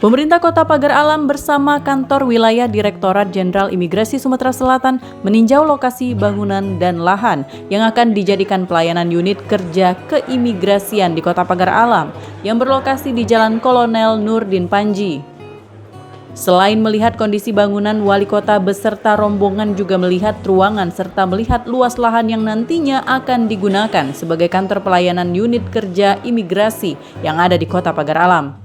Pemerintah Kota Pagar Alam bersama Kantor Wilayah Direktorat Jenderal Imigrasi Sumatera Selatan meninjau lokasi bangunan dan lahan yang akan dijadikan pelayanan unit kerja keimigrasian di Kota Pagar Alam yang berlokasi di Jalan Kolonel Nurdin Panji. Selain melihat kondisi bangunan, Wali Kota beserta rombongan juga melihat ruangan serta melihat luas lahan yang nantinya akan digunakan sebagai kantor pelayanan unit kerja imigrasi yang ada di Kota Pagar Alam.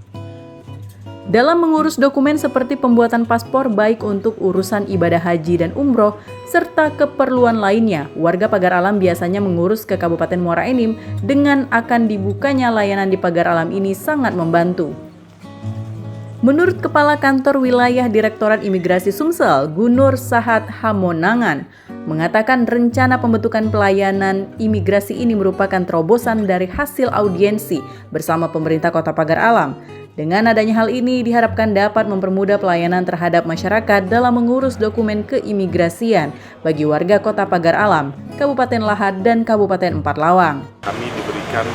Dalam mengurus dokumen seperti pembuatan paspor baik untuk urusan ibadah haji dan umroh, serta keperluan lainnya, warga Pagar Alam biasanya mengurus ke Kabupaten Muara Enim. Dengan akan dibukanya layanan di Pagar Alam ini sangat membantu. Menurut Kepala Kantor Wilayah Direktorat Imigrasi Sumsel, Gunur Sahat Hamonangan, mengatakan rencana pembentukan pelayanan imigrasi ini merupakan terobosan dari hasil audiensi bersama pemerintah Kota Pagar Alam. Dengan adanya hal ini diharapkan dapat mempermudah pelayanan terhadap masyarakat dalam mengurus dokumen keimigrasian bagi warga Kota Pagar Alam, Kabupaten Lahad, dan Kabupaten Empat Lawang. Kami diberikan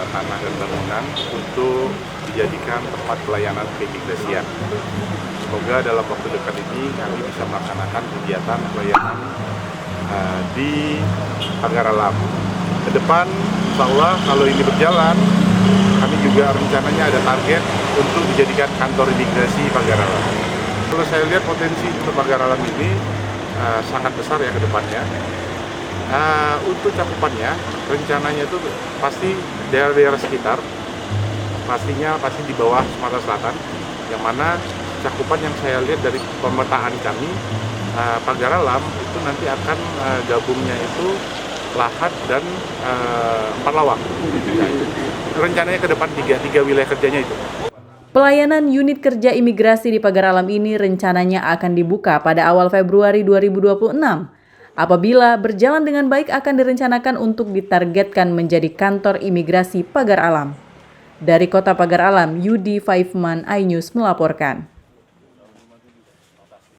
tanah dan bangunan untuk dijadikan tempat pelayanan keimigrasian. Semoga dalam waktu dekat ini kami bisa melaksanakan kegiatan pelayanan di Pagar Alam. Ke depan, insya Allah kalau ini berjalan, kami juga rencananya ada target untuk dijadikan kantor imigrasi Pagar Alam. Kalau saya lihat potensi untuk Pagar Alam ini sangat besar ya ke depannya. Untuk cakupannya, rencananya itu pasti daerah-daerah sekitar, pasti di bawah Sumatera Selatan, yang mana cakupan yang saya lihat dari pemetaan kami, Pagar Alam itu nanti akan gabungnya itu Lahad dan Empat Lawang. Rencananya ke depan tiga wilayah kerjanya itu. Pelayanan unit kerja imigrasi di Pagar Alam ini rencananya akan dibuka pada awal Februari 2026. Apabila berjalan dengan baik akan direncanakan untuk ditargetkan menjadi kantor imigrasi Pagar Alam. Dari Kota Pagar Alam, Yudi Faifman, iNews melaporkan.